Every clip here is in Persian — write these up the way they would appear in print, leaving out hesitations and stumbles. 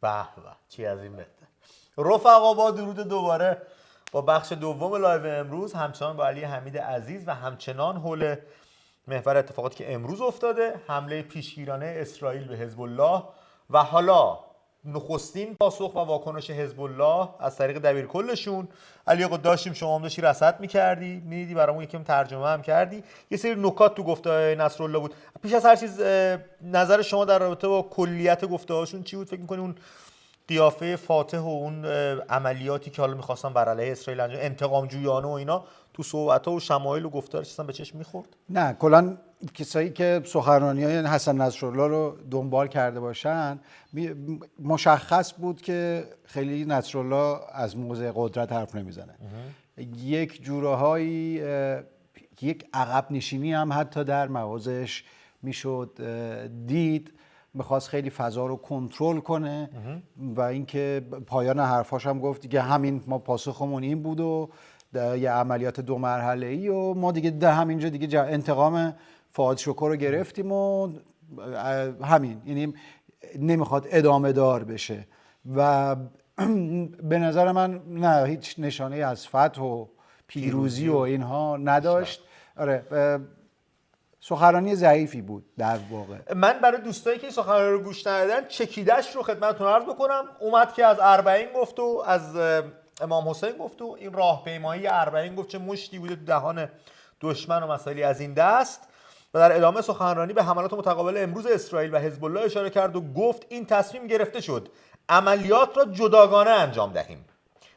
به به، چی از این بهتر. رفقا، با درود دوباره با بخش دوم لایو امروز، همچنان با علی حمید عزیز و همچنان حول محور اتفاقاتی که امروز افتاده، حمله پیشگیرانه اسرائیل به حزب الله و حالا نخستین پاسخ و واکنش حزب الله از طریق دبیرکلشون. علی آقا داشتیم، شما هم داشتی رصد می‌کردی، می‌دیدی برامون یکم ترجمه هم کردی، یه سری نکات تو گفته‌های نصرالله بود. پیش از هر چیز نظر شما در رابطه با کلیت گفته‌هاشون چی بود؟ فکر می‌کنی اون قیافه فاتح و اون عملیاتی که حالا می‌خواستن بر علیه اسرائیل انجام، انتقام جویانه و اینا، تو صحبت‌ها و شمایل و گفتارش اصلا به چشم می‌خورد؟ نه، کلا کسایی که سخنرانی‌های حسن نصرالله رو دنبال کرده باشن مشخص بود که خیلی نصرالله از موضع قدرت حرف نمیزنه. یک جورهایی یک عقب نشینی هم حتی در مواضعش میشد دید. میخواست خیلی فضا رو کنترل کنه و اینکه پایان حرفاش هم گفت دیگه همین، ما پاسخمون این بود و یه عملیات 2 مرحله‌ای و ما دیگه در همینجا دیگه انتقام فؤاد شکر رو گرفتیم و همین، یعنی نمیخواد ادامه دار بشه و به نظر من نه، هیچ نشانه از فتح و پیروزی و اینها نداشت. آره، سخنرانی ضعیفی بود در واقع. من برای دوستایی که این سخنرانی رو گوش ندادن چکیدش رو خدمتتون عرض بکنم. اومد که از اربعین گفت و از امام حسین گفت و این راهپیمایی اربعین گفت چه مشتی بوده تو دهان دشمن و مسائلی از این دست، و در ادامه سخنرانی به حملات متقابل امروز اسرائیل و حزب الله اشاره کرد و گفت این تصمیم گرفته شد عملیات را جداگانه انجام دهیم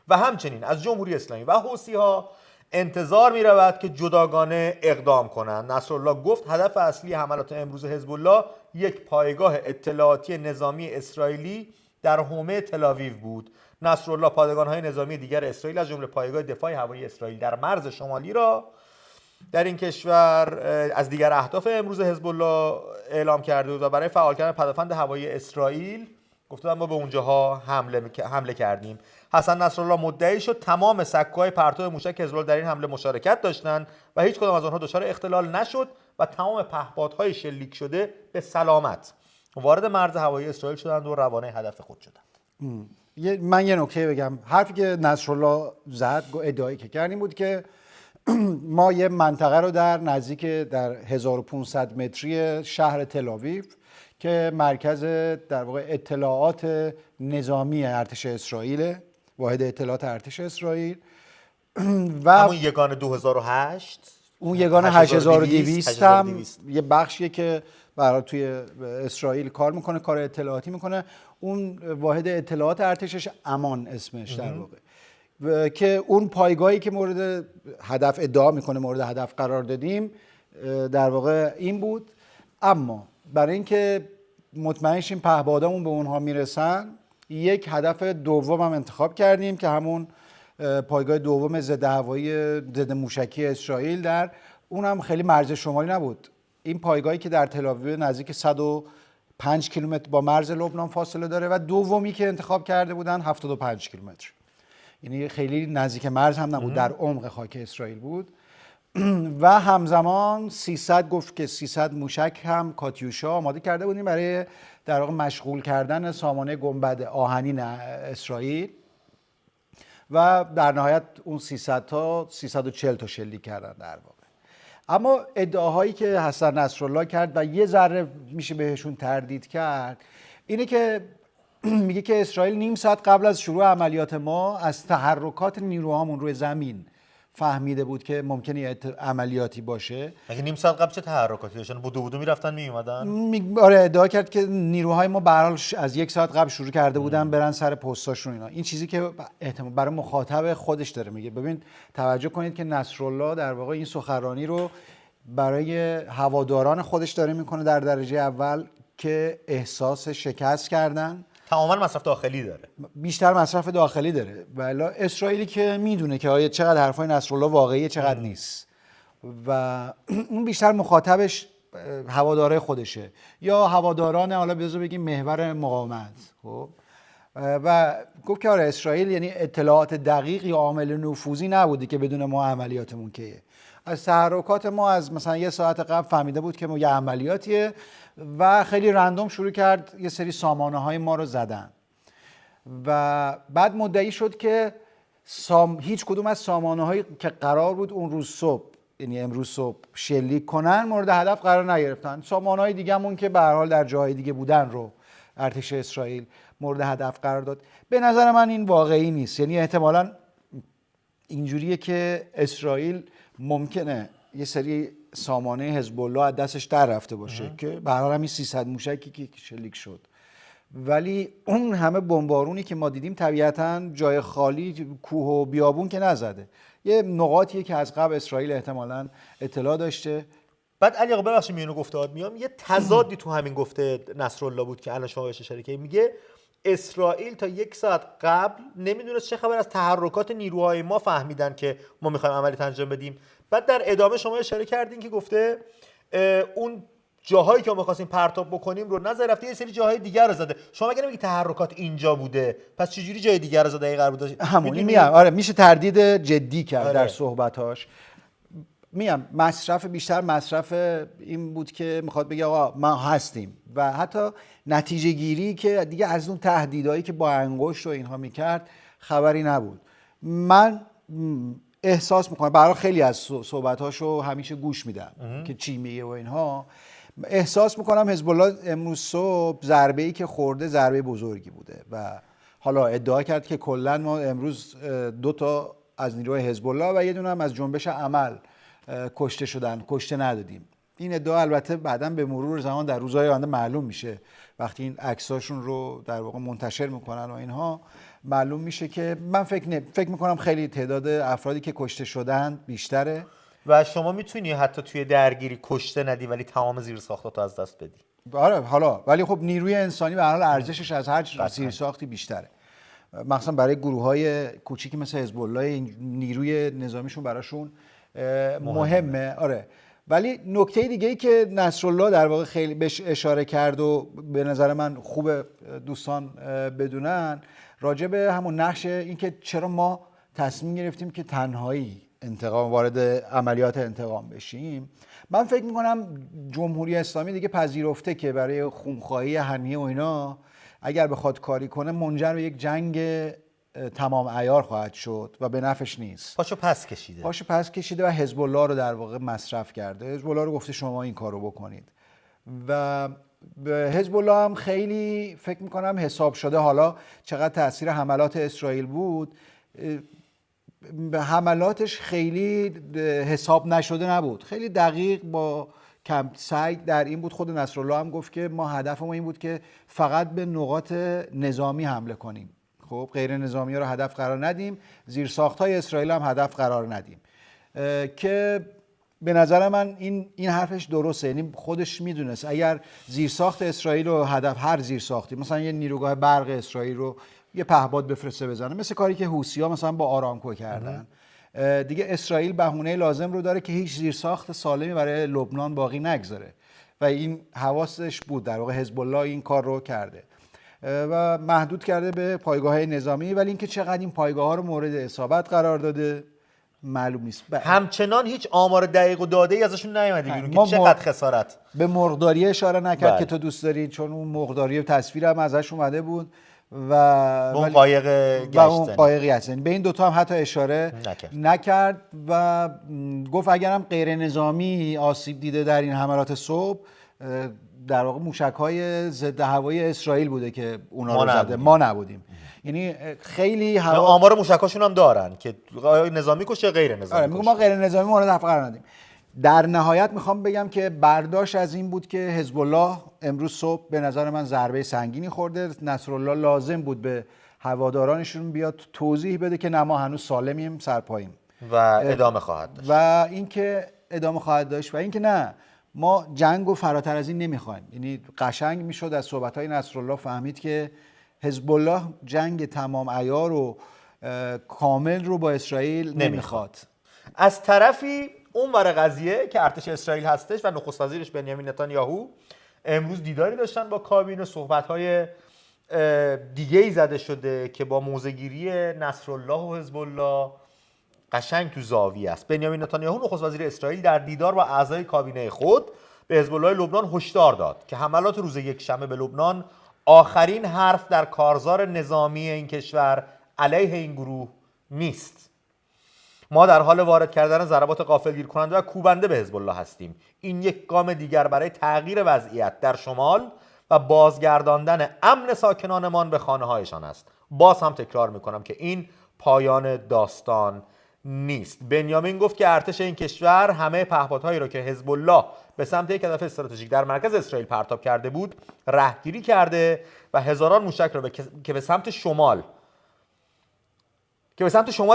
و همچنین از جمهوری اسلامی و حوثی‌ها انتظار می رود که جداگانه اقدام کنند. نصرالله گفت هدف اصلی حملات امروز حزب الله یک پایگاه اطلاعاتی نظامی اسرائیلی در حومه تل‌آویو بود. نصرالله پادگان‌های نظامی دیگر اسرائیل از جمله پایگاه دفاع هوایی اسرائیل در مرز شمالی را در این کشور از دیگر اهداف امروز حزب الله اعلام کرده بود و برای فعال کردن پدافند هوایی اسرائیل گفتم ما به اونجاها حمله کردیم. حسن نصرالله مدعی شد تمام سکوهای پرتو موشک حزب الله در این حمله مشارکت داشتند و هیچ کدام از آنها دچار اختلال نشد و تمام پهپادهای شلیک شده به سلامت وارد مرز هوایی اسرائیل شدند و روانه هدف خود شدند. من یه نکته بگم. حرفی که نصرالله زد، ادعایی که کرد این بود که ما یه منطقه رو در نزدیک در 1500 متری شهر تل‌آویو که مرکز در واقع اطلاعات نظامی ارتش اسرائیل، واحد اطلاعات ارتش اسرائیل و همون یگان 2008، اون یگان 8200 هم یه بخشیه که برای توی اسرائیل کار میکنه، کار اطلاعاتی میکنه. اون واحد اطلاعات ارتشش امان اسمش در واقع، که اون پایگاهی که مورد هدف ادعا میکنه مورد هدف قرار دادیم در واقع این بود. اما برای اینکه مطمئن شیم پهپادامون به اونها میرسن، یک هدف دوم هم انتخاب کردیم که همون پایگاه دوم ضد هوایی ضد موشکی اسرائیل در اون هم خیلی مرز شمالی نبود. این پایگاهی که در تل‌آویو نزدیک 105 کیلومتر با مرز لبنان فاصله داره و دومی که انتخاب کرده بودن 75 کیلومتر، یعنی خیلی نزدیک مرز هم نبود، در عمق خاک اسرائیل بود. و همزمان 300 گفت که 300 موشک هم کاتیوشا آماده کرده بودیم برای در واقع مشغول کردن سامانه گنبد آهنین اسرائیل و در نهایت اون 300 تا 340 تا شلیک کردن در واقع. اما ادعاهایی که حسن نصرالله کرد و یه ذره میشه بهشون تردید کرد اینه که میگه که اسرائیل نیم ساعت قبل از شروع عملیات ما از تحرکات نیروهامون روی زمین فهمیده بود که ممکنه عملیاتی باشه. اگه نیم ساعت قبل چه تحرکاتی داشتن؟ بودو میرفتن میومدن؟ آره، ادعا کرد که نیروهای ما به هر حال از یک ساعت قبل شروع کرده بودن برن سر پستاشون اینا. این چیزی که احتمال برای مخاطب خودش داره میگه. ببین توجه کنید که نصرالله در واقع این سخنرانی رو برای هواداران خودش داره میکنه در درجه اول که احساس شکست کردن. تماما مصرف داخلی داره، بیشتر مصرف داخلی داره. ولی اسرائیلی که میدونه که آیا چقدر حرفای نصرالله واقعیه چقدر نیست و اون بیشتر مخاطبش هواداره خودشه یا هواداران حالا بذار بگیم محور مقاومت. خب و گفت که آره اسرائیل یعنی اطلاعات دقیق یا عامل نفوذی نبوده که بدون ما عملیاتمون کیه. از تحرکات ما از مثلا یه ساعت قبل فهمیده بود که ما یه عملیاتیه و خیلی رندوم شروع کرد یه سری سامانه های ما رو زدن. و بعد مدعی شد که هیچ کدوم از سامانه‌هایی که قرار بود اون روز صبح، یعنی امروز صبح شلیک کنن، مورد هدف قرار نگرفتن. سامانه‌های دیگه‌مون که به هر حال در جاهای دیگه بودن رو ارتش اسرائیل مورد هدف قرار داد. به نظر من این واقعی نیست. یعنی احتمالاً اینجوریه که اسرائیل ممکنه یه سری سامانه حزب الله از دستش در رفته باشه که به هر حال همین 300 موشکی که شلیک شد، ولی اون همه بمبارونی که ما دیدیم طبیعتاً جای خالی، کوه و بیابون که نزده. یه نقاطیه که از قبل اسرائیل احتمالاً اطلاع داشته. بعد علی آقا ببخشید میونو گفته‌هات میام، یه تضادی تو همین گفته نصرالله بود که الان شما بهش اشاره کردید. میگه اسرائیل تا 1 ساعت قبل نمیدونست چه خبر از تحرکات نیروهای ما، فهمیدن که ما میخوایم عملیات انجام بدیم. بعد در ادامه شما اشاره کردین که گفته اون جاهایی که ما می‌خواستیم پرتاب بکنیم رو نظر رفته یه سری جاهای دیگر رو زده. شما اگه نمیگی تحرکات اینجا بوده، پس چجوری جای دیگر رو زده؟ این قرار بود همونی میگم. آره میشه تردید جدی کرد آره. در صحبتاش. میگم مصرف بیشتر مصرف این بود که میخواد بگه آقا ما هستیم، و حتی نتیجه گیری که دیگه از اون تهدیدایی که با انگشت و اینها میکرد خبری نبود. من احساس میکنم، برای خیلی از صحبتاشو همیشه گوش میدم که چی میگه و اینها، احساس میکنم حزب الله امروز صبح ضربه‌ای که خورده ضربه بزرگی بوده و حالا ادعا کرد که کلا ما امروز 2 تا از نیروی حزب الله و یه دونه هم از جنبش عمل کشته شدن، کشته ندادیم. این ادعا البته بعداً به مرور زمان در روزهای آینده معلوم میشه، وقتی این عکساشون رو در واقع منتشر میکنن و اینها معلوم میشه که من فکر میکنم خیلی تعداد افرادی که کشته شدن بیشتره. و شما میتونی حتی توی درگیری کشته ندی ولی تمام زیرساختاتو از دست بدی. آره حالا ولی خب نیروی انسانی به هر حال ارزشش از هر زیرساختی بیشتره، مثلا برای گروه‌های کوچیکی مثل حزب الله نیروی نظامیشون براشون مهمه. آره ولی نکته دیگه‌ای که نصرالله در واقع خیلی بهش اشاره کرد و به نظر من خوب دوستان بدونن، راجع به همون نقش این که چرا ما تصمیم گرفتیم که تنهایی وارد عملیات انتقام بشیم. من فکر میکنم جمهوری اسلامی دیگه پذیرفته که برای خونخواهی هنیه و اینا اگر بخواد کاری کنه منجر به یک جنگ تمام عیار خواهد شد و به نفعش نیست. پاشو پس کشیده و حزب الله رو در واقع مصرف کرده. حزب الله رو گفته شما این کارو بکنید و حزب الله هم خیلی فکر میکنم حساب شده. حالا چقدر تاثیر حملات اسرائیل بود، به حملاتش خیلی حساب نشده نبود، خیلی دقیق با کم سعی در این بود. خود نصرالله هم گفت که ما هدف ما این بود که فقط به نقاط نظامی حمله کنیم، خب غیر نظامی ها رو هدف قرار ندیم، زیرساخت‌های اسرائیل هم هدف قرار ندیم، که به نظر من این حرفش درسته. یعنی خودش میدونست اگر زیرساخت اسرائیل رو هدف، هر زیرساختی مثلا یه نیروگاه برق اسرائیل رو یه پهپاد بفرسته بزنه، مثل کاری که حوثی‌ها مثلا با آرامکو کردن، دیگه اسرائیل بهونه لازم رو داره که هیچ زیرساخت سالمی برای لبنان باقی نگذاره و این حواسش بود. در واقع حزب الله این کار رو کرده و محدود کرده به پایگاه‌های نظامی، ولی اینکه چقدر این پایگاه‌ها رو مورد اصابت قرار داده معلوم نیست. همچنان هیچ آمار دقیق و داده‌ای ازشون نیومده بیرون که چقدر خسارت. به مرغداری اشاره نکرد که تو دوست داری، چون اون مرغداری تصویر هم ازش اومده بود و اون قایق گشتنی. به این دوتا هم حتی اشاره نکرد و گفت اگرم غیر نظامی آسیب دیده در این حملات صبح، در واقع موشک‌های ضد هوایی اسرائیل بوده که اونا رو زده، ما نبودیم. یعنی خیلی آمار موشکاشون هم دارن که نظامی کشه غیر نظامی. آره میگم ما غیر نظامی مورد هدف قرار ندیم. در نهایت میخوام بگم که برداشت از این بود که حزب الله امروز صبح به نظر من ضربه سنگینی خورده. نصرالله لازم بود به هوادارانشون بیاد توضیح بده که نه ما هنوز سالمیم، سرپاییم و ادامه خواهد داشت و اینکه ادامه خواهد داشت و اینکه نه ما جنگ و فراتر از این نمیخوایم. یعنی قشنگ میشد از صحبت‌های نصرالله فهمید که حزب الله جنگ تمام عیار و کامل رو با اسرائیل نمیخواد. از طرفی اون ور قضیه که ارتش اسرائیل هستش و نخست وزیرش بنیامین نتانیاهو امروز دیداری داشتن با کابینه، صحبت‌های دیگه‌ای زده شده که با موضع‌گیری نصرالله و حزب الله قشنگ تو زاویه است. بنیامین نتانیاهو نخست وزیر اسرائیل در دیدار با اعضای کابینه خود به حزب الله لبنان هشدار داد که حملات روز یکشنبه به لبنان آخرین حرف در کارزار نظامی این کشور علیه این گروه نیست. ما در حال وارد کردن ضربات غافلگیر کننده و کوبنده به حزب الله هستیم. این یک گام دیگر برای تغییر وضعیت در شمال و بازگرداندن امن ساکنانمان به خانه‌هایشان است. باز هم تکرار میکنم که این پایان داستان نیست. بنیامین گفت که ارتش این کشور همه پهپادهایی را که حزب الله به سمت یک هدف استراتژیک در مرکز اسرائیل پرتاب کرده بود رهگیری کرده و هزاران موشک را که به سمت شمال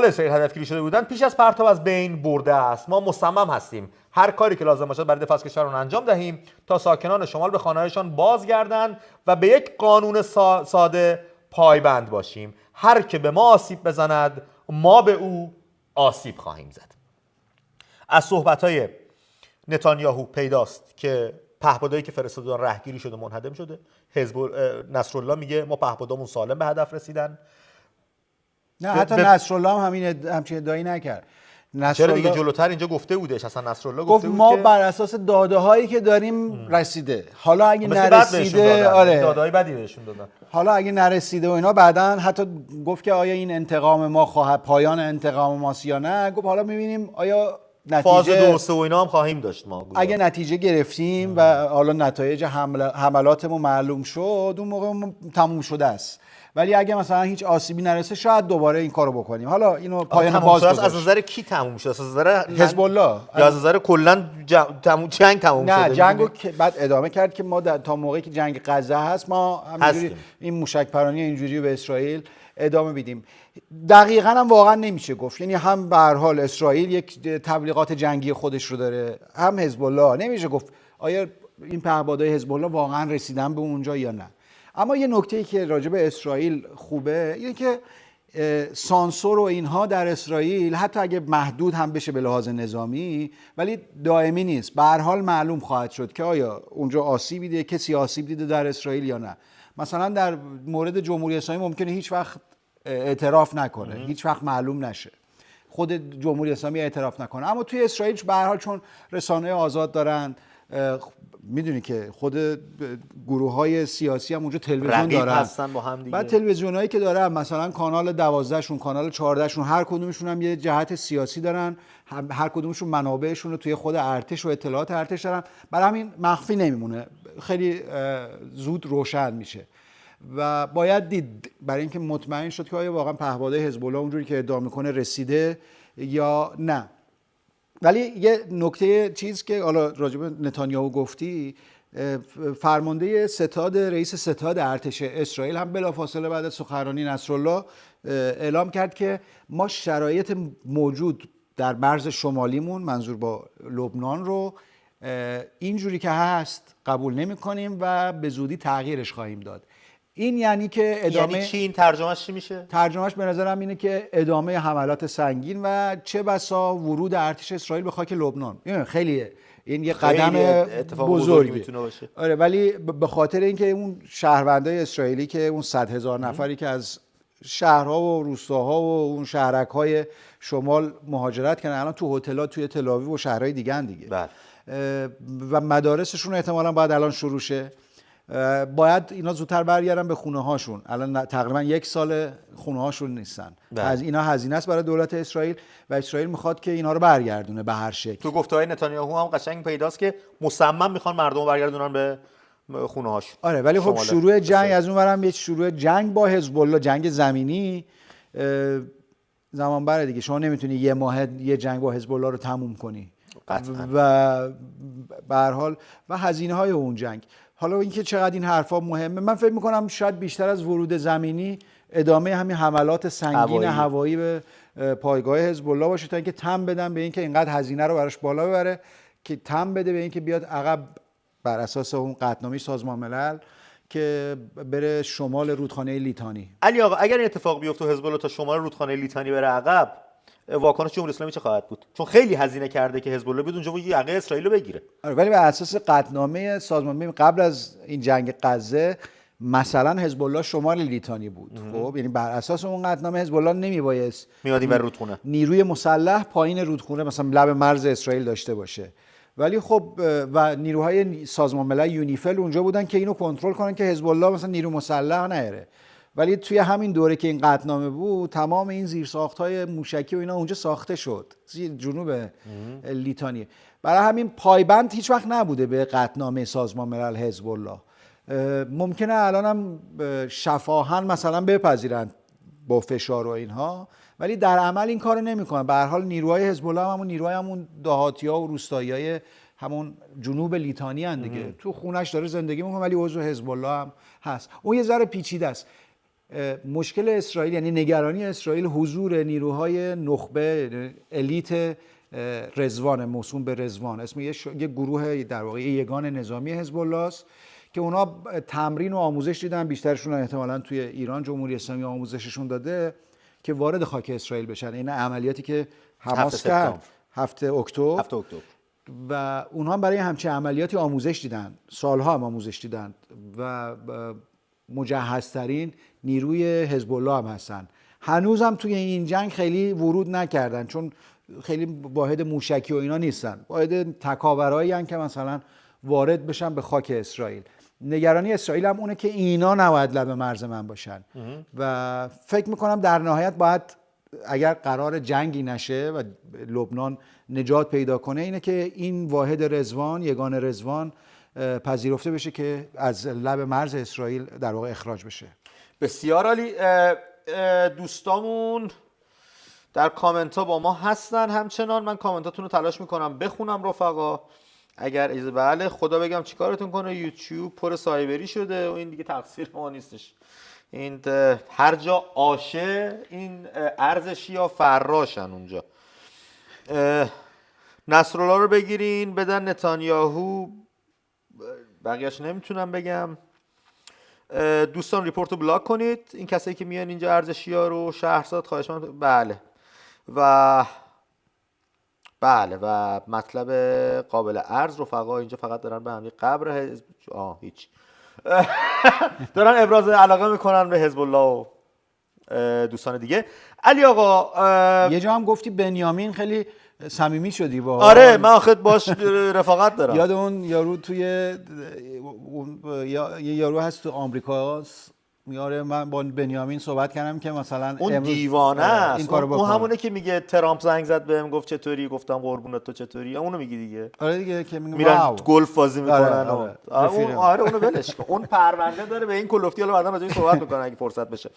اسرائیل هدفگیری شده بودند پیش از پرتاب از بین برده است. ما مصمم هستیم هر کاری که لازم باشد برای دفاع از کشورمان انجام دهیم تا ساکنان شمال به خانه‌هایشان بازگردند و به یک قانون ساده پایبند باشیم. هر که به ما آسیب بزند ما به او آسیب خواهیم زد. از صحبت‌های نتانیاهو پیداست که پهپادایی که فرستادن رهگیری شده منهدم شده. نصرالله میگه ما پهپادامون سالم به هدف رسیدن. نه حتی نصرالله هم همچین ادعایی نکرد. چرا دیگه جلوتر اینجا گفته بودش، اصلا نصرالله گفته بود ما که بر اساس داده هایی که داریم رسیده. حالا اگه نرسیده داده های بدی بهشون دادن. حالا اگه نرسیده و اینا بعداً حتی گفت که آیا این انتقام ما پایان انتقام ماست یا نه. گفت حالا می‌بینیم آیا نتیجه فاز 2 و 3 و اینا هم خواهیم داشت. ما اگه نتیجه گرفتیم و حالا نتایج حملاتمون معلوم شد اون موقع تموم شده است. ولی اگه مثلا هیچ آسیبی نرسه شاید دوباره این کارو بکنیم. حالا اینو پایان باز گذاشت. از نظر کی تموم شد؟ از نظر حزب الله یا از نظر کلا جنگ تموم شده؟ نه جنگو که بعد ادامه کرد که ما تا موقعی که جنگ غزه هست ما همینجوری این موشک پرانی اینجوری به اسرائیل ادامه بدیم. دقیقاً هم واقعا نمیشه گفت. یعنی هم به هر حال اسرائیل یک تبلیغات جنگی خودش رو داره، هم حزب الله. نمیشه گفت آیا این پهپادهای حزب الله واقعا رسیدن به اونجا یا نه. اما یه نکته‌ای که راجع به اسرائیل خوبه اینه که سانسور و اینها در اسرائیل حتی اگه محدود هم بشه به لحاظ نظامی ولی دائمی نیست. به هر حال معلوم خواهد شد که آیا اونجا آسیب دیده، کسی آسیب دیده در اسرائیل یا نه. مثلا در مورد جمهوری اسلامی ممکنه هیچ وقت اعتراف نکنه، هیچ وقت معلوم نشه، خود جمهوری اسلامی اعتراف نکنه. اما توی اسرائیل به هر حال چون رسانه آزاد دارن، میدونی که خود گروه‌های سیاسی هم اونجا تلویزیون دارن هستن با هم دیگه. بعد تلویزیونایی که دارن مثلا کانال 12 شون، کانال 14 شون، هر کدومشون هم یه جهت سیاسی دارن، هر کدومشون منابعشون رو توی خود ارتش و اطلاعات ارتش دارن. برای همین مخفی نمیمونه، خیلی زود روشن میشه و باید دید برای اینکه مطمئن شد که آیا واقعا پهپادهای حزب الله اونجوری که ادعا میکنه رسیده یا نه. ولی یه نکته چیز که حالا راجع به نتانیاهو گفتی، فرمانده ستاد، رئیس ستاد ارتش اسرائیل هم بلافاصله بعد از سخنرانی نصرالله اعلام کرد که ما شرایط موجود در مرز شمالیمون، منظور با لبنان، رو اینجوری که هست قبول نمی‌کنیم و به زودی تغییرش خواهیم داد. این یعنی که ادامه، یعنی چی؟ این ترجمهش چی میشه؟ ترجمهش به نظرم اینه که ادامه حملات سنگین و چه بسا ورود ارتش اسرائیل به خاک لبنان. خیلیه، این یه قدم بزرگی میتونه باشه. آره، ولی به خاطر اینکه اون شهروندای اسرائیلی که اون 100,000 نفری که از شهرها و روستاها و اون شهرک‌های شمال مهاجرت کردن الان تو هتل‌ها توی تل‌آویو و شهرهای دیگه دیگه و مدارسشون احتمالاً باید الان شروع شه. باید اینا زودتر برگردن به خونه هاشون. الان تقریبا 1 سال خونه هاشون نیستن. از اینا هزینه است برای دولت اسرائیل و اسرائیل میخواد که اینا رو برگردونه به هر شکل. تو گفته‌های نتانیاهو هم قشنگ پیداست که مصمم میخوان مردم رو برگردونن به خونه هاشون. آره، ولی خب شروع جنگ از اون ورم یه شروع جنگ با حزب الله، جنگ زمینی زمان بره دیگه. شما نمیتونی یه ماه یه جنگ با حزب الله رو تموم کنی. و به هر حال و هزینه‌های اون جنگ. حالا اینکه چقدر این حرفا مهمه، من فکر میکنم شاید بیشتر از ورود زمینی ادامه همین حملات سنگین هوایی به پایگاه حزب الله باشه تا اینکه تم بدن به اینکه اینقدر هزینه رو براش بالا ببره، که تم بده به اینکه بیاد عقب بر اساس اون قطعنامه سازمان ملل که بره شمال رودخانه لیتانی. علی آقا، اگر این اتفاق بیفته حزب الله تا شمال رودخانه لیتانی بره عقب، واکنش جمهوری اسلامی چه خواهد بود؟ چون خیلی هزینه کرده که حزب الله بیاد اونجا و یقه اسرائیل رو بگیره. ولی بر اساس قطعنامه سازمان ملل قبل از این جنگ غزه مثلا حزب الله شمال لیتانی بود. خب یعنی بر اساس اون قطعنامه حزب الله نمیبایست میاد این رودخونه، نیروی مسلح پایین رودخونه مثلا لب مرز اسرائیل داشته باشه ولی خب و نیروهای سازمان ملل یونیفیل اونجا بودن که اینو کنترل کنن که حزب الله مثلا نیرو مسلح نیاره. ولی توی همین دوره که این قطعنامه بود تمام این زیرساخت‌های موشکی و اینا اونجا ساخته شد جنوب لیتانی. برای همین پایبند هیچ وقت نبوده به قطعنامه سازمان ملل حزب الله. ممکنه الان هم شفاهن مثلا بپذیرن با فشار و اینها، ولی در عمل این کارو نمیکنن. به هر حال نیروهای حزب الله همون نیروهای همون دهاتی‌ها و روستایی‌های همون جنوب لیتانی ان دیگه. تو خونش داره زندگی میکنه ولی عضو حزب الله هم هست. اون یه ذره پیچیده است. مشکل اسرائیل یعنی نگرانی اسرائیل حضور نیروهای نخبه الیت رضوان، موسوم به رضوان، اسم یه گروه در واقع یگان نظامی حزب الله است که اونا تمرین و آموزش دیدن. بیشترشون احتمالاً توی ایران جمهوری اسلامی آموزششون داده که وارد خاک اسرائیل بشن. این عملیاتی که حماس کرد 7 اکتبر و اونها هم برای همچین عملیاتی آموزش دیدن، سالها هم آموزش دیدن و مجهزترین نیروی حزب الله هم هستن. هنوز هم توی این جنگ خیلی ورود نکردن چون خیلی واحد موشکی و اینا نیستن، واحد تکاورایی هستن که مثلا وارد بشن به خاک اسرائیل. نگرانی اسرائیل هم اونه که اینا نباید لب مرز من باشن و فکر میکنم در نهایت باید اگر قرار جنگی نشه و لبنان نجات پیدا کنه اینه که این واحد رضوان، یگان رضوان پذیرفته بشه که از لب مرز اسرائیل در واقع اخراج بشه. بسیار عالی. دوستامون در کامنت ها با ما هستن همچنان. من کامنتاتون رو تلاش میکنم بخونم رفقا اگر اجازه. بله خدا بگم چیکارتون کنه، یوتیوب پر سایبری شده و این دیگه تقصیر ما نیستش. این هر جا آشه این ارزشی یا فراشن اونجا. نصرالله رو بگیرین بدن نتانیاهو، بقیهش نمیتونم بگم. دوستان ریپورت رو بلاک کنید، این کسایی که میان اینجا ارزشی ها رو. شهرزاد خواهش من. بله و مطلب قابل عرض رفقا اینجا فقط دارن به همین قبر حزب هیچ دارن ابراز علاقه میکنن به حزب الله و دوستان دیگه. علی آقا یه جا هم گفتی بنیامین خیلی صمیمی شدی با. آره من آخه باش رفاقت دارم. یاد اون یارو توی یه یارو هست تو آمریکا میاره، من با بنیامین صحبت کردم که مثلا اون دیوانه است. اون همونه که میگه ترامپ زنگ زد بهم گفت چطوری، گفتم قربونت تو چطوری، اونو میگی دیگه. آره دیگه که میرن گلف بازی میکنن. آره اونو ولش کن. اون پرونده داره به این کلفتی، حالا بعدا راجعش صحبت میکنن اگه فرصت بشه.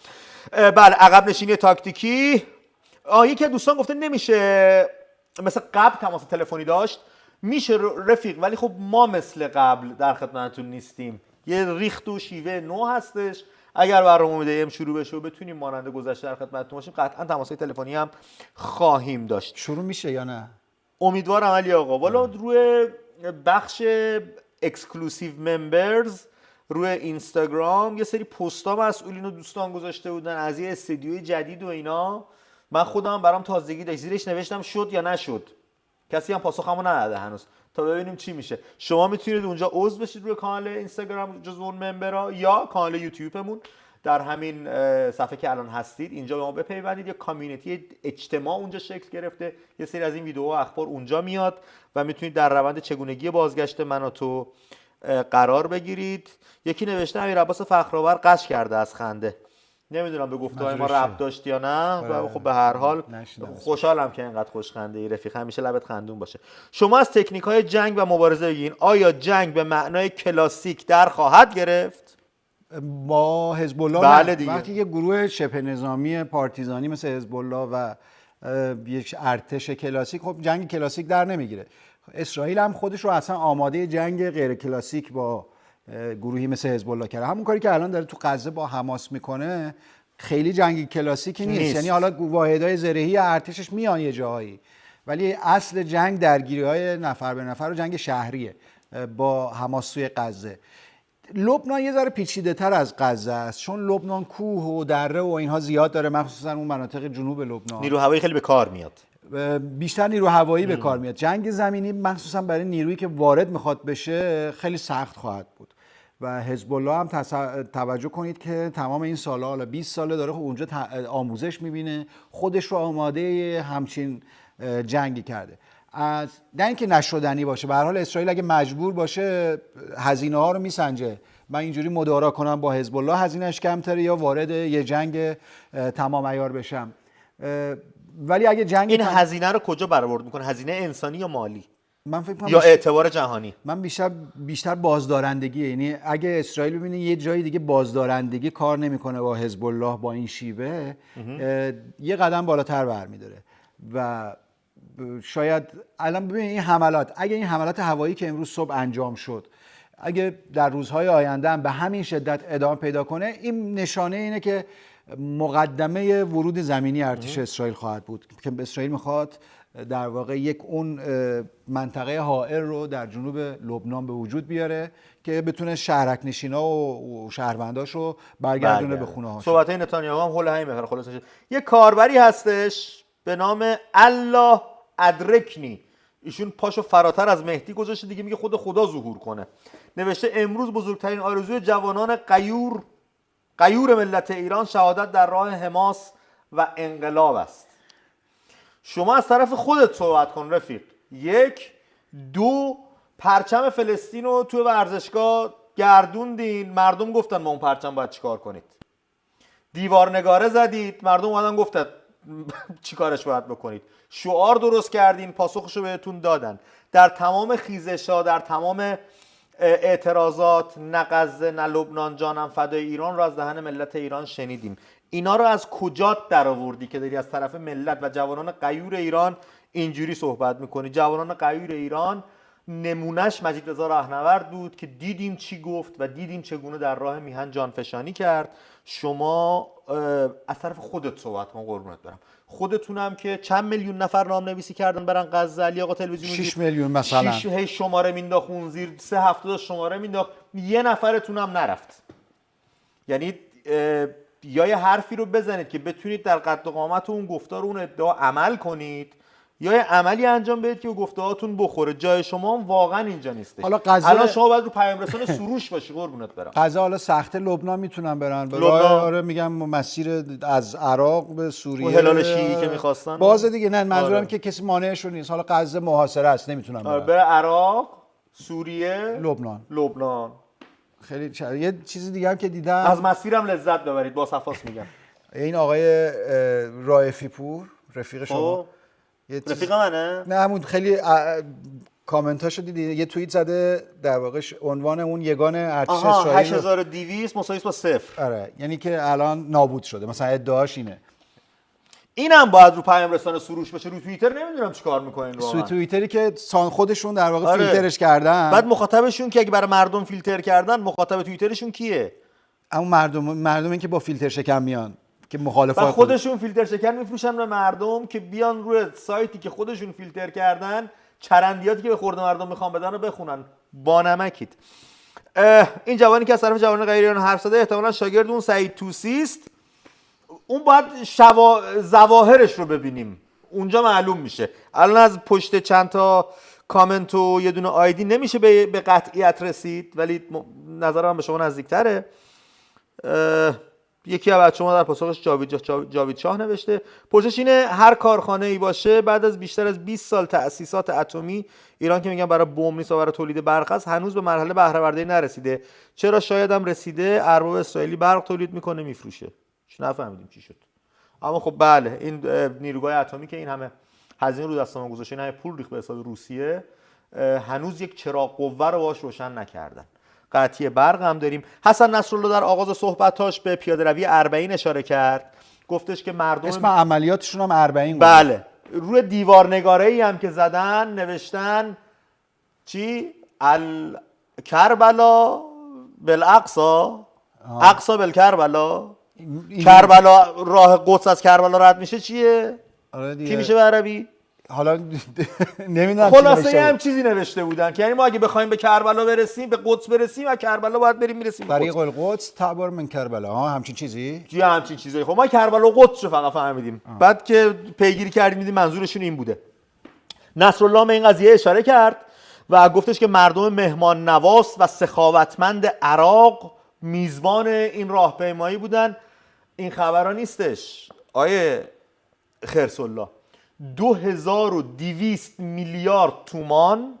بله عقب نشینی تاکتیکی. یکی از دوستان گفته نمیشه مثل قبل تماس تلفنی داشت. میشه رفیق، ولی خب ما مثل قبل در خدمتتون نیستیم. یه ریخت و شیوه نو هستش. اگر برنامه امیدیم شروع بشه و بتونیم مانند گذشته در خدمتتون باشیم قطعا تماس‌های تلفنی هم خواهیم داشت. شروع میشه یا نه؟ امیدوارم علی آقا. والا روی بخش اکسکلوسیو ممبرز روی اینستاگرام یه سری پست‌ها مسئولین و دوستان گذاشته بودن از یه استودیوی جدید و اینا. من خودم برام تازگی داشت، زیرش نوشتم شد یا نشد. کسی هم پاسخمو نداده هنوز تا ببینیم چی میشه. شما میتونید اونجا عضو بشید روی کانال اینستاگرام جزو اون ممبرها یا کانال یوتیوبمون در همین صفحه که الان هستید اینجا به ما بپیوندید. یه کامیونیتی اجتماع اونجا شکل گرفته، یه سری از این ویدیوها و اخبار اونجا میاد و میتونید در روند چگونگی بازگشت من و تو قرار بگیرید. یکی نوشته امیر عباس فخرآور قش کرده از خنده. نمیدونم به گفته‌های ما ربط داشت یا نه، و خب به هر حال خوشحالم که اینقدر خوشخنده ای رفیق، همیشه لبت خندون باشه. شما از تکنیک‌های جنگ و مبارزه بگین، آیا جنگ به معنای کلاسیک در خواهد گرفت؟ با حزب الله بله دیگه. وقتی یه گروه شبه نظامی پارتیزانی مثل حزب الله و یک ارتش کلاسیک، خب جنگ کلاسیک در نمیگیره. اسرائیل هم خودش رو اصلا آماده جنگ غیر کلاسیک با گروهی مثل حزب الله کرده. همون کاری که الان داره تو غزه با حماس میکنه خیلی جنگ کلاسیکی نیست. یعنی حالا واحدهای زرهی ارتشش میان یه جایی، ولی اصل جنگ درگیری‌های نفر به نفر و جنگ شهریه با حماس توی غزه. لبنان یه ذره پیچیده‌تر از غزه است چون لبنان کوه و دره و اینها زیاد داره، مخصوصا اون مناطق جنوب لبنان. نیرو هوایی خیلی به کار میاد. بیشتر نیرو هوایی به کار میاد. جنگ زمینی مخصوصا برای نیرویی که وارد میخواد بشه خیلی سخت خواهد بود. و حزب الله هم توجه کنید که تمام این سال‌ها، حالا 20 ساله داره اونجا آموزش میبینه، خودش رو آماده همچین جنگی کرده. از نه اینکه نشدنی باشه، به هر حال اسرائیل اگه مجبور باشه هزینه ها رو میسنجه، من اینجوری مدارا کنم با حزب الله هزینه‌اش کمتره یا وارد یه جنگ تمام عیار بشم. ولی اگه جنگ این هزینه رو کجا برآورد میکنه؟ هزینه انسانی یا مالی من فکر کنم یا اعتبار جهانی؟ من بیشتر بازدارندگی، یعنی اگه اسرائیل ببینه یه جای دیگه بازدارندگی کار نمیکنه با حزب الله با این شیوه، یه قدم بالاتر برمی‌داره. و شاید الان ببینید این حملات، اگه این حملات هوایی که امروز صبح انجام شد اگه در روزهای آینده هم به همین شدت ادامه پیدا کنه، این نشانه اینه که مقدمه ورود زمینی ارتش اسرائیل خواهد بود که اسرائیل میخواد در واقع یک اون منطقه حائل رو در جنوب لبنان به وجود بیاره که بتونه شهرک نشینا و شهرونداش رو برگردونه به خونه هاشون. صحبت نتانیاهو هم حول همین بخره. خلاصش یه کاربری هستش به نام الله ادرکنی، ایشون پاشو فراتر از مهدی گذاشته دیگه، میگه خدا ظهور کنه. نوشته امروز بزرگترین آرزوی جوانان غیور ملت ایران شهادت در راه حماس و انقلاب است. شما از طرف خودت صحبت کن رفیق. 1 2 پرچم فلسطین رو توی ورزشگاه گردوندین، مردم گفتن ما اون پرچم باید چیکار کنید. دیوار نگاره زدید، مردم اومدن گفتن چیکارش باید بکنید. شعار درست کردین، پاسخشو بهتون دادن. در تمام خیزش‌ها، در تمام اعتراضات، نه غزه نه لبنان جانم فدای ایران رو از دهن ملت ایران شنیدیم. اینا رو از کجا در آوردی که داری از طرف ملت و جوانان غیور ایران اینجوری صحبت میکنی؟ جوانان غیور ایران نمونهش مجید رضا راهنورد بود که دیدیم چی گفت و دیدیم چگونه در راه میهن جانفشانی کرد. شما از طرف خودت صحبت کن قربونت برم. خودتونم که چند میلیون نفر نام نویسی کردن برن غزه، علی آقا تلویزیون 6 میلیون مثلا 6 هی شماره مینداخت اون زیر 3 هفته شماره مینداخت، یه نفرتونم نرفت. یعنی یا یه حرفی رو بزنید که بتونید در قد و قامت اون گفتار اون ادعا عمل کنید، یا یه عملی انجام بدید که گفته‌هاتون بخوره. جای شما هم واقعا اینجا نیستش. الان شما باید رو پیام رسان سروش باشی قربونت برم. غزه حالا سخت لبنان میتونن برن، آره میگم مسیر از عراق به سوریه و هلال شیعی که می‌خواستن باز دیگه، نه منظورم که کسی مانعش نیست. حالا غزه محاصره است نمیتونن برن. بره عراق، سوریه، لبنان. خیلی یه چیز دیگه هم که دیدم، از مسیرم لذت ببرید، با صفاس میگم. این آقای رائفی پور رفیق شما، رفیق منه؟ نه همون خیلی کامنتاشو دیدی، یه توییت زده در واقع عنوان اون یگان ارتش اسرائیل 8200 مساوی با 0. آره، یعنی که الان نابود شده مثلا، ادعاش اینه. اینم باید رو پیام رسانه سروش بشه. رو توییتر نمیدونم چیکار میکنین واقعا. توییتری که خودشون در واقع فیلترش کردن. بعد مخاطبشون که اگه برای مردم فیلتر کردن، مخاطب توییترشون کیه؟ اون مردمی که با فیلتر شکن میان که مخالفت خودشون فیلتر شکن میفروشن به مردم که بیان روی سایتی که خودشون فیلتر کردن چرندیاتی که به خورد مردم میخوان بدن رو بخونن. با نمکید. این جوانی که از طرف جوانان غیر ایران حرف زده احتمالاً شاگرد اون سعید طوسی است. اون باید ظواهرش رو ببینیم، اونجا معلوم میشه. الان از پشت چند تا کامنت و یه دونه آیدی نمیشه به قطعیت رسید، ولی نظرم به شما نزدیکتره. یکی از شما در پاسخش جاوید شاه نوشته پرسش اینه هر کارخانه ای باشه بعد از بیشتر از 20 سال تأسیسات اتمی، ایران که میگن برای بمب نیست و برای تولید برق است، هنوز به مرحله بهره برداری نرسیده. چرا؟ شاید هم رسیده. ارباب اسرائیلی برق تولید میکنه میفروشه. نفهمیدیم چی شد. اما خب بله، این نیروگاه اتمی که این همه هزینه رو دست ما گذاشته، این همه پول ریخت به حساب روسیه، هنوز یک چراغ قوه رو باهاش روشن نکردن. قطعی برق هم داریم. حسن نصرالله در آغاز صحبتاش به پیاده روی اربعین اشاره کرد، گفتش که مردم اسم عملیاتشون هم اربعین بود. بله، روی دیوار نگاره‌ای هم که زدن نوشتن چی؟ کربلا بالاقصا، اقصا بالکربلا. کربلا، راه قدس از کربلا رد میشه چیه؟ کی میشه به عربی؟ حالا نمیدونم. خلاصه هم چیزی نوشته بودن که یعنی ما اگه بخوایم به کربلا برسیم، به قدس برسیم، از کربلا باید میرسیم به طریق القدس تعبر من کربلا. همچین چیزی؟ همچین چیزی. خب ما کربلا و قدس رو فقط فهمیدیم. بعد که پیگیری کردیم دیدیم منظورشون این بوده. نصرالله به این قضیه اشاره کرد و گفتش که مردم مهمان نواز و سخاوتمند عراق میزبان این راهپیمایی بودن. این خبرها نیستش آیه خرس‌الله. 2200 میلیارد تومان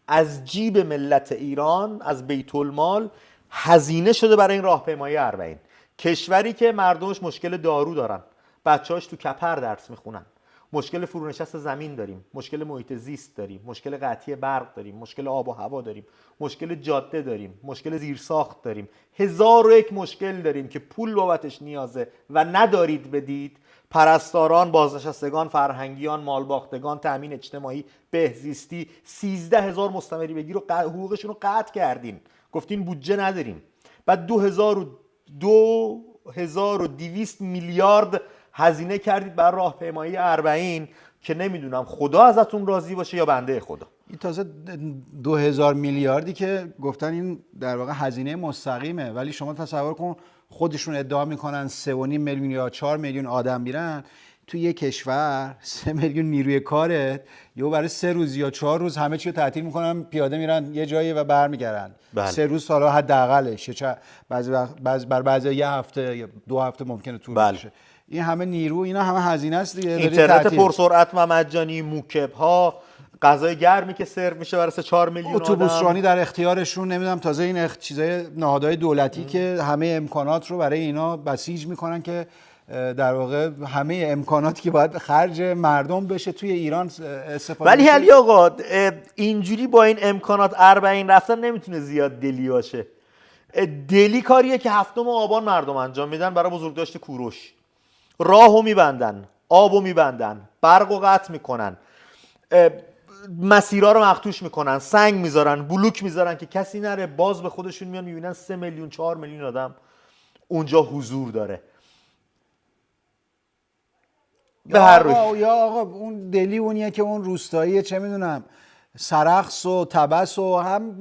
از جیب ملت ایران، از بیت المال هزینه شده برای این راهپیمایی اربعین. کشوری که مردمش مشکل دارو دارن، بچه‌هاش تو کپر درس میخونن، مشکل فرونشست زمین داریم، مشکل محیط زیست داریم، مشکل قطعی برق داریم، مشکل آب و هوا داریم، مشکل جاده داریم، مشکل زیرساخت داریم، 1001 مشکل داریم که پول بابتش نیازه و ندارید بدید. پرستاران، بازنشستگان، فرهنگیان، مالباختگان، تأمین اجتماعی، بهزیستی، 13000 مستمری بگیر و حقوقشون رو قطع کردین، گفتین بودجه نداریم. بعد 2200 میلیارد هزینه کردید بر راهپیمایی اربعین که نمیدونم خدا ازتون راضی باشه یا بنده خدا. این تازه 2000 میلیاردی که گفتن این در واقع هزینه مستقیمه، ولی شما تصور کن خودشون ادعا میکنن 3.5 میلیون یا 4 میلیون آدم میرن تو یک کشور، 3 میلیون نیروی کارت یا برای 3 روز یا 4 روز همه چی رو تعطیل میکنن، پیاده میرن یه جایی و برمیگردن. 3 روز سالا حداقلش، بعضی یه هفته یا 2 هفته ممکنه طول بکشه. این همه نیرو، اینا همه هزینه است دیگه. اینترنت پرسرعت و مجانی، موکب ها، غذای گرمی که سرو میشه برای 4 میلیون آدم، اتوبوسرانی در اختیارشون، نمیدونم تازه این چیزای نهادهای دولتی که همه امکانات رو برای اینا بسیج میکنن که در واقع همه امکاناتی که باید خرج مردم بشه توی ایران استفاده ولی علی آقا اینجوری با این امکانات اربعین رفتن نمیتونه زیاد دلی باشه. دلی کاریه که 7 آبان مردم انجام میدن برای بزرگداشت کوروش. راهو میبندن، آبو میبندن، برقو قطع میکنن، مسیرها رو مختوش میکنن، سنگ میذارن، بلوک میذارن که کسی نره. باز به خودشون میان میبینن 3 میلیون 4 میلیون آدم اونجا حضور داره. به هر روی یا آقا اون دلی اونیه که اون روستاییه، چه میدونم سرخس و تبس و هم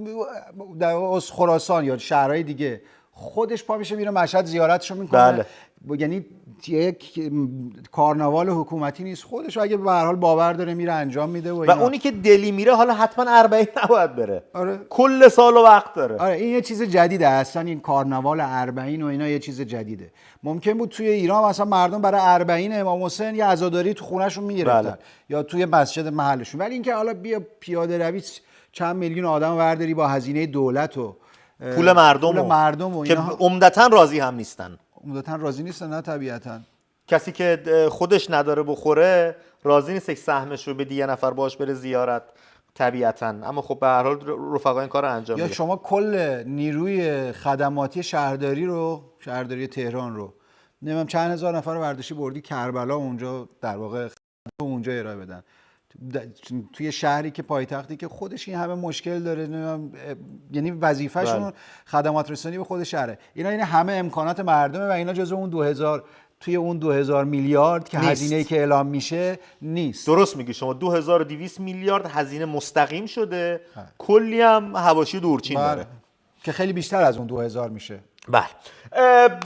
در خراسان یا شهرهای دیگه، خودش پا میشه میره مشهد زیارتشو میکنه. بله. یعنی یک کارناوال حکومتی نیست، خودش اگه به هر حال باور داره میره انجام میده. و اونی که دلی میره حالا حتما اربعین نباید بره. آره. کل سال و وقت داره. آره این یه چیز جدیده اصلا، این کارناوال اربعین و اینا یه چیز جدیده. ممکن بود توی ایران مثلا مردم برای اربعین امام حسین یه عزاداری تو خونهشون میگرفتن. بله. یا توی مسجد محلشون، ولی اینکه حالا بیا پیاده روی چند میلیون آدم ورداری با هزینه دولت و پول مردم و که عمدتاً راضی هم نیستن. عمدتاً راضی نیستن، نه طبیعتاً. کسی که خودش نداره بخوره راضی نیست یک سهمش رو به یه نفر باش بره زیارت طبیعتاً، اما خب به هر حال رفقا این کارو انجام میدن. یا شما کل نیروی خدماتی شهرداری تهران رو نمیدونم چند هزار نفر رو برداشتی بردی کربلا، اونجا در واقع اونجا ارائه بدن. توی شهری که پایتختی که خودش این همه مشکل داره، یعنی وظیفه‌شون خدمات رسانی به خود شهره. اینا این همه امکانات مردمه و اینا جزو اون 2000 توی اون 2000 میلیارد که هزینه‌ای که اعلام میشه نیست. درست میگی شما. 2200 میلیارد هزینه مستقیم شده، کلی هم حواشی دورچین داره که خیلی بیشتر از اون 2000 میشه. بله.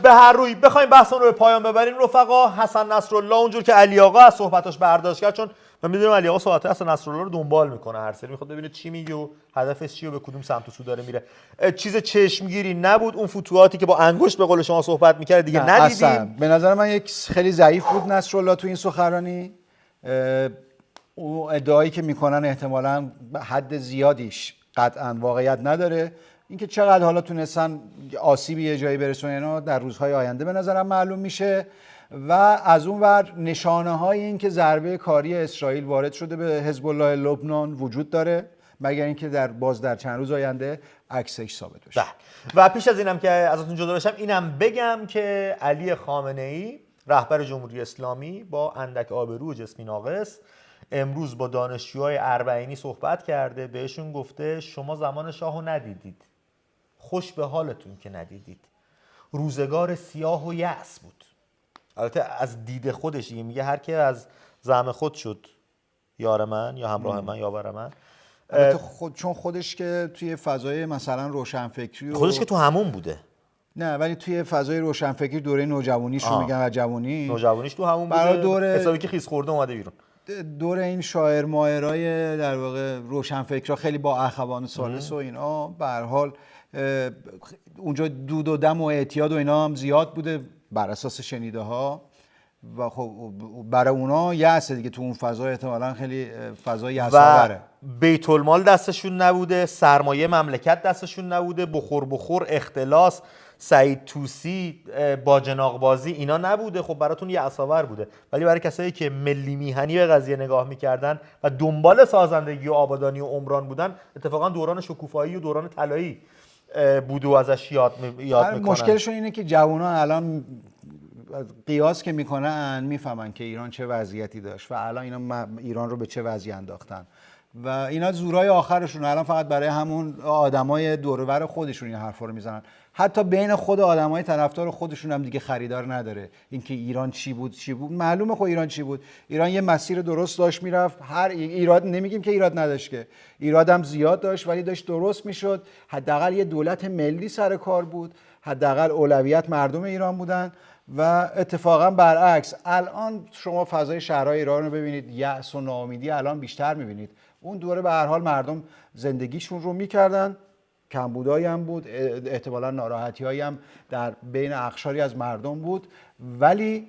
به هر روی بخوایم بحثمون رو به پایان ببریم رفقا، حسن نصرالله اونجور که علی آقا از صحبتاش برداشت کرد، چون من میدونم علی آقا صحبت حسن نصرالله رو دنبال میکنه، هر سری میخواد ببینه چی میگه و هدفش چیه و به کدوم سمت و سو داره میره. چیز چشمگیری نبود، اون فتوحاتی که با انگشت به قول شما صحبت میکرد دیگه ندیدیم. اصلا به نظر من یک خیلی ضعیف بود نصرالله تو این سخنرانی. اون ادعایی که میکنن احتمالاً حد زیادیش قطعاً واقعیت نداره. اینکه چقدر حالا تونستن آسیبی یه جایی برسونن در روزهای آینده به نظرم معلوم میشه. و از اون ور نشانه های این که ضربه کاری اسرائیل وارد شده به حزب الله لبنان وجود داره، مگر اینکه در چند روز آینده عکسش ثابت بشه. و پیش از اینم که ازتون جدا بشم اینم بگم که علی خامنه‌ای رهبر جمهوری اسلامی با اندک آبرو و جسمی ناقص امروز با دانشجوهای اربعینی صحبت کرده، بهشون گفته شما زمان شاهو ندیدید، خوش به حالتون که ندیدید، روزگار سیاه و یأس بود. البته از دید خودش میگه هر کی از زعم خود شد یار من یا همراه من یا بر من. چون خودش که توی فضای مثلا روشنفکری خودش که تو همون بوده، نه ولی توی فضای روشنفکری دوره نوجوانیش رو میگن و نوجوانیش تو همون بوده، حسابی که خیس خورده اومده بیرون. دور این شاعر ماهرای در واقع روشنفکرها خیلی با اخوان ثالث و اینا به هر حال اونجا دود و دم و اعتیاد و اینا هم زیاد بوده بر اساس شنیده ها. و خب برای اونا یأسه دیگه، تو اون فضا احتمالاً خیلی فضای یأس‌آوره. بیت المال دستشون نبوده، سرمایه مملکت دستشون نبوده، بخور اختلاس، سعید طوسی، باجناقبازی اینا نبوده. خب براتون یأس‌آور بوده، ولی برای کسایی که ملی میهنی به قضیه نگاه میکردن و دنبال سازندگی و آبادانی و عمران بودن، اتفاقا دوران شکوفایی و دوران طلایی بود و ازش یاد میکنن. مشکلشون اینه که جوانان الان قیاس که میکنن میفهمن که ایران چه وضعیتی داشت و الان اینا ایران رو به چه وضعی انداختن و اینا زورای آخرشون الان فقط برای همون آدمای دور و بر خودشون این حرفا رو میزنن. حتی بین خود آدمای طرفدار خودشون هم دیگه خریدار نداره اینکه ایران چی بود. معلومه خب ایران چی بود. ایران یه مسیر درست داشت میرفت. هر ایراد نمیگیم که ایراد نداشت، که ایراد هم زیاد داشت ولی داشت درست میشد. حداقل یه دولت ملی سر کار بود، حداقل اولویت مردم ایران بودن. و اتفاقا برعکس الان شما فضای شهرهای ایران رو ببینید، یأس و ناامیدی الان بیشتر میبینید. اون دوره به هر حال مردم زندگیشون رو میکردن، کمبودایی هم بود، احتمالاً ناراحتی‌هایی هم در بین اقشاری از مردم بود، ولی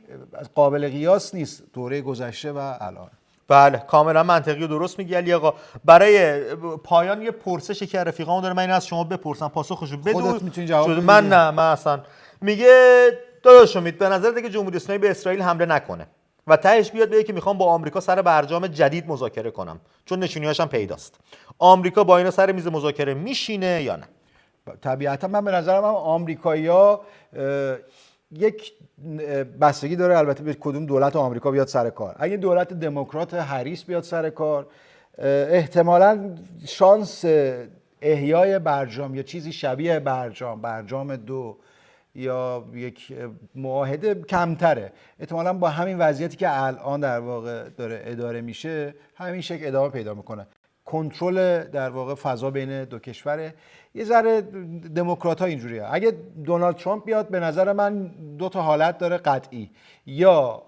قابل قیاس نیست دوره گذشته و الان. بله کاملا منطقی و درست میگی علی آقا. برای پایان یه پرسشی که رفیقامون داره، من اینو از شما بپرسم پاسخشو بدون. خودت میتونی جواب بدی. من اصلا میگه داداش امید به نظر که جمهوری اسلامی به اسرائیل حمله نکنه و تهش بیاد بگه که میخوام با آمریکا سر برجام جدید مذاکره کنم، چون نشونی‌هاش هم پیداست. آمریکا با اینا سر میز مذاکره میشینه یا نه؟ طبیعتا من به نظرم آمریکایی‌ها یک بستگی داره البته به کدوم دولت آمریکا بیاد سر کار. اگه دولت دموکرات هریس بیاد سر کار، احتمالاً شانس احیای برجام یا چیزی شبیه برجام 2 یا یک معاهده کمتره. احتمالاً با همین وضعیتی که الان در واقع داره اداره میشه همین شکل ادامه پیدا میکنه. کنترل در واقع فضا بین دو کشوره. یه ذره دموکرات‌ها اینجوریه. اگه دونالد ترامپ بیاد به نظر من دو تا حالت داره قطعی، یا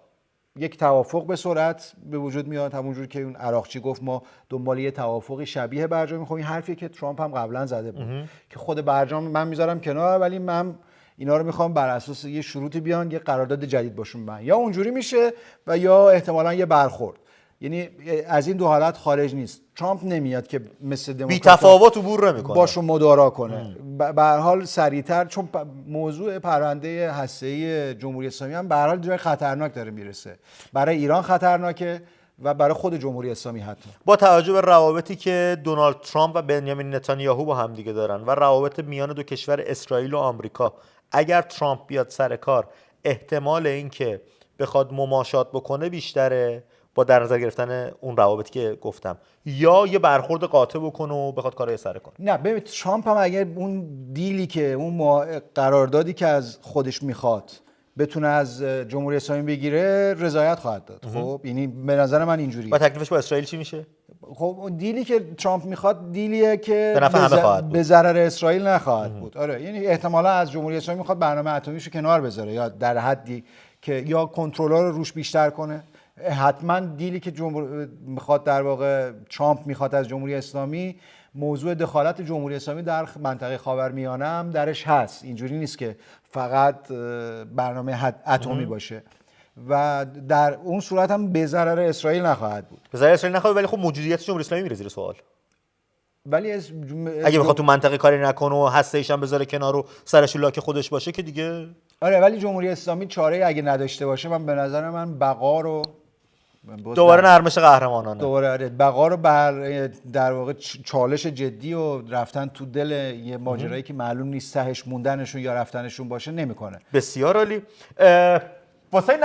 یک توافق به سرعت به وجود میاد، همونجور که اون عراقچی گفت ما دنبال یه توافقی شبیه برجام می‌خوایم. این حرفی که ترامپ هم قبلا زده بود که خود برجام من میذارم کنار، ولی من اینا رو میخوام بر اساس یه شروطی بیان یه قرارداد جدید باشون من. یا اونجوری میشه و یا احتمالاً یه برخورد. یعنی از این دو حالت خارج نیست. ترامپ نمیاد که مثل دموکرات بی تفاوت عبور نمیکنه، باشون مدارا کنه. به هر حال سریعتر، چون موضوع پرونده هسته‌ای جمهوری اسلامی هم به هر حال جای خطرناک داره میرسه. برای ایران خطرناکه و برای خود جمهوری اسلامی حتی. با توجه به روابطی که دونالد ترامپ و بنیامین نتانیاهو با هم دیگه دارن و روابط میان دو کشور اسرائیل و آمریکا، اگر ترامپ بیاد سر کار احتمال این که بخواد مماشات بکنه بیشتره با در نظر گرفتن اون روابطی که گفتم، یا یه برخورد قاطع بکنه و بخواد کارای سر کنه. نه ببین ترامپ هم اگر اون دیلی که اون قراردادی که از خودش میخواد بتونه از جمهوری اسلامی بگیره رضایت خواهد داد. خب یعنی به نظر من اینجوریه. و تکلیفش با اسرائیل چی میشه؟ خب اون دیلی که ترامپ میخواد دیلیه که به نفع همه خواهد بود، به ضرر اسرائیل نخواهد بود. آره یعنی احتمالا از جمهوری اسلامی میخواد برنامه اتمیشو کنار بذاره، یا در حدی که یا کنترل‌ها رو روش بیشتر کنه. حتما دیلی که میخواد در واقع ترامپ میخواد از جمهوری اسلامی، موضوع دخالت جمهوری اسلامی در منطقه خاورمیانه هم درش هست. اینجوری نیست که فقط برنامه اتمی باشه و در اون صورت هم به ضرر اسرائیل نخواهد بود. به ضرر اسرائیل نخواهد، ولی خب موجودیت جمهوری اسلامی میره زیر سوال. ولی اگه بخواد تو منطقه کاری نکنه و هسته‌ایش هم بذاره کنار و سرش لاک خودش باشه که دیگه. آره ولی جمهوری اسلامی چاره اگه نداشته باشه، من به نظر من بقا رو دوباره نرمش قهرمانانه، دوباره بقا رو بر در واقع چالش جدی و رفتن تو دل یه ماجرایی که معلوم نیست تهش موندنشون یا رفتنشون باشه نمیکنه. بسیار عالی. واسه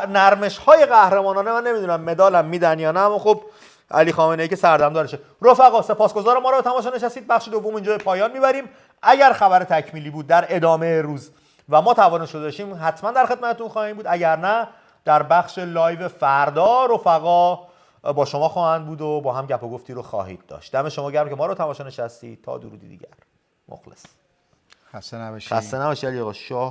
نرمش‌های قهرمانانه من نمیدونم مدالم میدن یا نه، اما خب علی خامنه‌ای که سردمدارشه. رفقا سپاسگزارم ما رو به تماشا نشستید. بخش دوم اینجا به پایان میبریم. اگر خبر تکمیلی بود در ادامه روز و ما توانش داشتیم حتما در خدمتتون خواهیم بود، اگر نه در بخش لایو فردا رفقا با شما خواهند بود و با هم گپ و گفتی رو خواهید داشت. دم شما گرم که ما رو تماشا نشستید. تا درودی دیگر. مخلص. خسته نباشید. خسته نباشید علی آقا. شاه